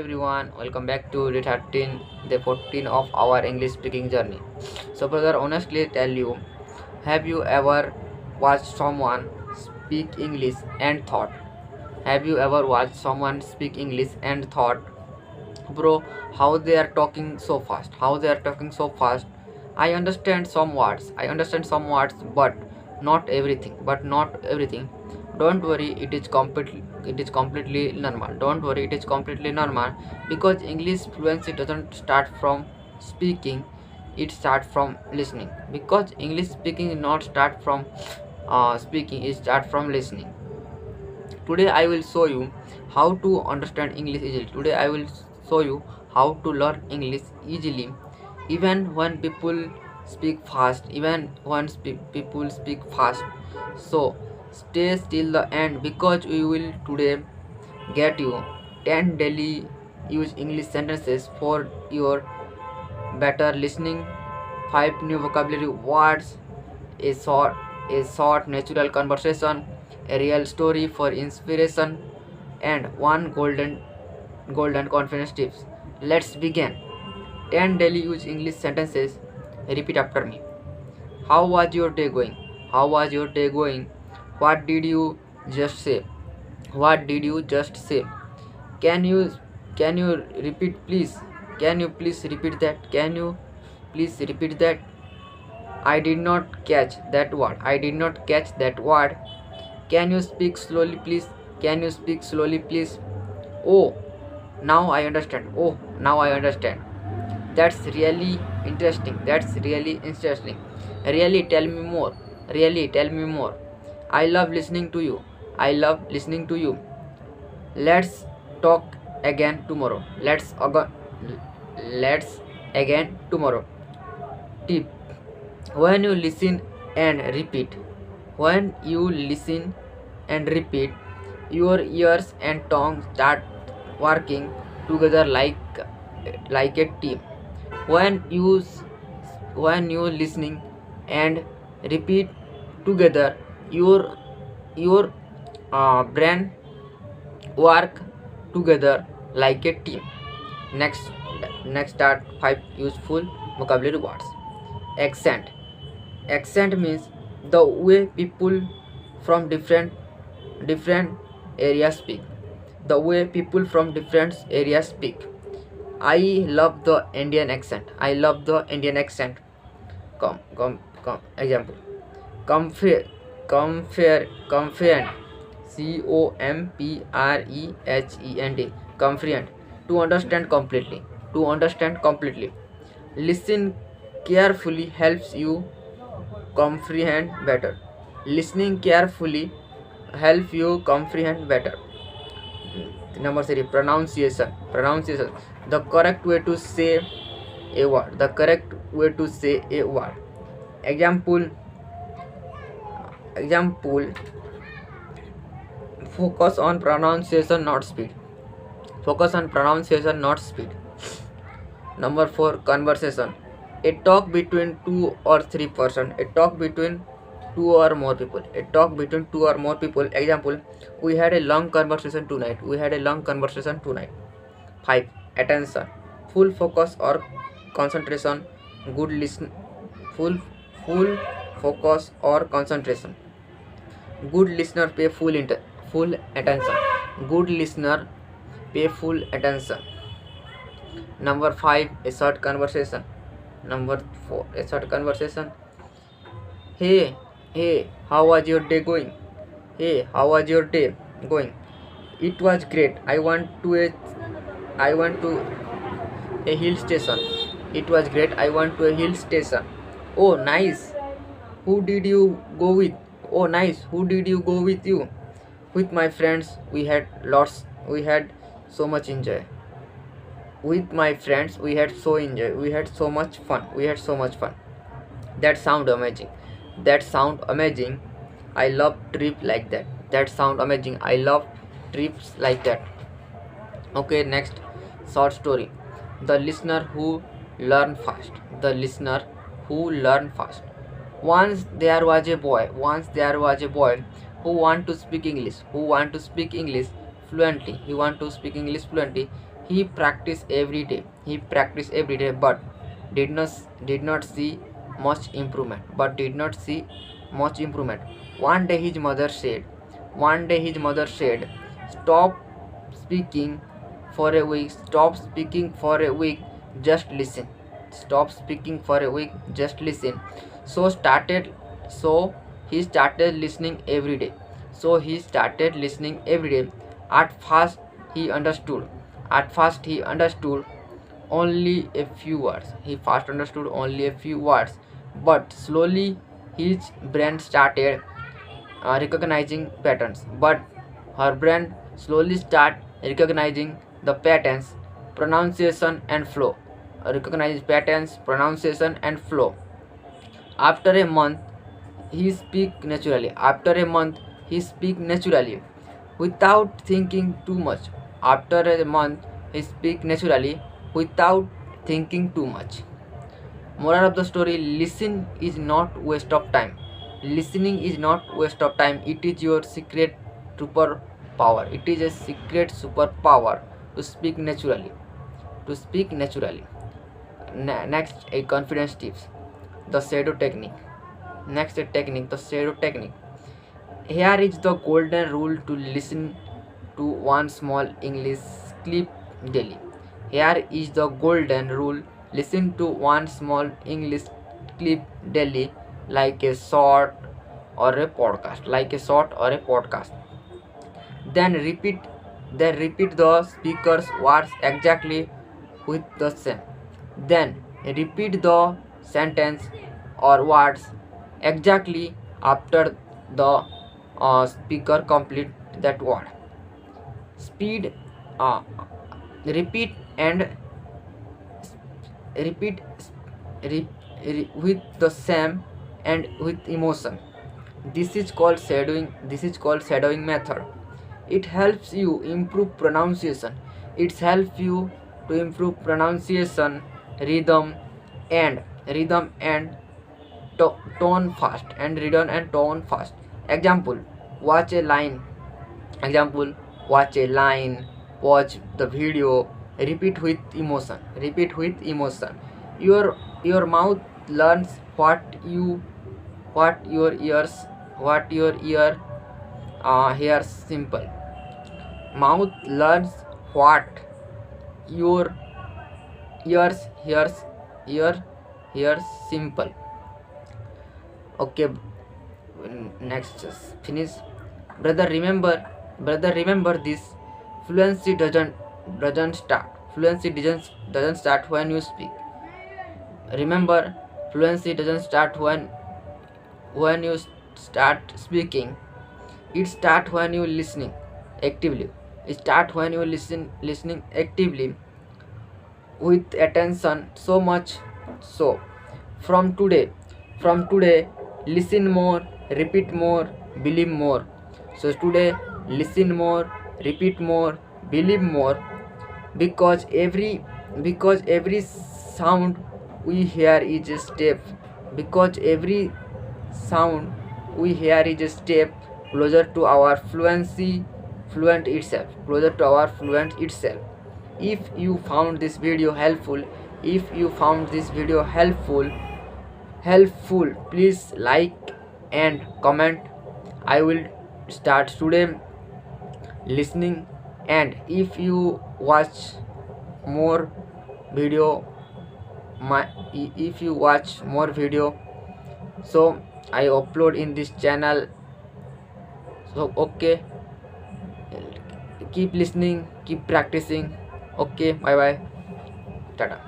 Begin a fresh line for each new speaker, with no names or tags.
everyone, welcome back to the 13, the 14 of our English speaking journey. So, brother, honestly tell you, have you ever watched someone speak English and thought? Have you ever watched someone speak English and thought, bro, how they are talking so fast? How they are talking so fast? I understand some words, but not everything. Don't worry, it is completely normal. Don't worry, it is completely normal because English fluency doesn't start from speaking, it starts from listening. Because English speaking is not start from speaking, it start from listening. Today I will show you how to understand English easily. Today I will show you how to learn English easily, even when people speak fast. So stay till the end because we will today get you 10 daily use English sentences for your better listening, 5 new vocabulary words, a short natural conversation, a real story for inspiration, and one golden confidence tips. Let's begin. 10 daily use English sentences. Repeat after me. How was your day going? How was your day going? What did you just say? What did you just say? Can you can you repeat please? Can you please repeat that? Can you please repeat that? I did not catch that word. I did not catch that word. Can you speak slowly, please? Can you speak slowly, please? Oh, now I understand. Oh, now I understand. That's really interesting. That's really interesting. Really tell me more. Really tell me more. I love listening to you. I love listening to you. Let's talk again tomorrow. Let's again tomorrow. Tip: when you listen and repeat, when you listen and repeat, your ears and tongue start working together like a team. When you when you listening and repeat together, your brain work together like a team. Next, next start 5 useful vocabulary words. Accent. Accent means the way people from different areas speak. The way people from different areas speak. I love the Indian accent. I love the Indian accent. Example. Compare, Comprehend. Comprehend. Comprehend. To understand completely. To understand completely. Listen carefully helps you comprehend better. Listening carefully help you comprehend better. Number 3, pronunciation. Pronunciation, the correct way to say a word. The correct way to say a word. Example. Focus on pronunciation, not speed. Focus on pronunciation, not speed. Number 4, conversation. A talk between 2 or 3 person. A talk between 2 or more people. A talk between 2 or more people. Example, we had a long conversation tonight. We had a long conversation tonight. 5, attention. Full focus or concentration. Good listen. Full focus or concentration. Good listener pay full attention. Good listener pay full attention. Number 5, a short conversation. Number 4, a short conversation. Hey, how was your day going? Hey, how was your day going? It was great. I went to a hill station. It was great. I went to a hill station. Oh, nice. Who did you go with? Oh, nice. Who did you go with you? With my friends. We had so much enjoy. With my friends, we had so much fun. That sound amazing. That sound amazing. I love trip like that. That sound amazing. I love trips like that. Okay, next, short story. The listener who learn fast. The listener who learn fast. Once there was a boy who want to speak English fluently. He want to speak English fluently. He practiced every day. He practiced every day, but did not did not see much improvement. But did not see much improvement. One day his mother said. One day his mother said, "Stop speaking for a week. Stop speaking for a week. Just listen. Stop speaking for a week. Just listen." So started. So he started listening every day. So he started listening every day. At first he understood. At first he understood only a few words. He first understood only a few words, but slowly his brain started recognizing patterns. But her brain slowly start recognizing the patterns, pronunciation and flow. Recognizes patterns, pronunciation and flow. After a month, he speak naturally. After a month, he speak naturally without thinking too much. After a month, he speak naturally without thinking too much. Moral of the story: listen is not waste of time. Listening is not waste of time. It is your secret superpower. It is a secret superpower to speak naturally. To speak naturally. Next, a confidence tips. The shadow technique. Next, a technique. The shadow technique. Here is the golden rule to listen to one small English clip daily. Here is the golden rule. Listen to one small English clip daily, like a short or a podcast. Like a short or a podcast. Then repeat. Then repeat the speaker's words exactly with the same. Then repeat the sentence or words exactly after the speaker complete that word. Speed, uh, repeat and repeat with the same and with emotion. This is called shadowing. This is called shadowing method. It helps you improve pronunciation. It helps you to improve pronunciation, rhythm, and rhythm and tone fast, and rhythm and tone fast. Example: watch a line. Example: watch a line. Watch the video. Repeat with emotion. Repeat with emotion. Your mouth learns what your ears what your ear hears simple. Mouth learns what your ears ear hears simple. Okay, next, just finish. Brother, remember this: fluency doesn't start. Fluency doesn't start when you speak. Remember, fluency doesn't start when you start speaking. It starts when you listening actively. It starts when you listening actively with attention, so much so. From today, from today, listen more, repeat more, believe more. So today, listen more, repeat more, believe more, because every sound we hear is a step. Because every sound we hear is a step closer to our fluent itself. Closer to our fluent itself. If you found this video helpful, if you found this video helpful, please like and comment. I will start today listening. And if you watch more video, if you watch more video, so I upload in this channel. So okay, keep listening, keep practicing. Okay, bye bye, tata.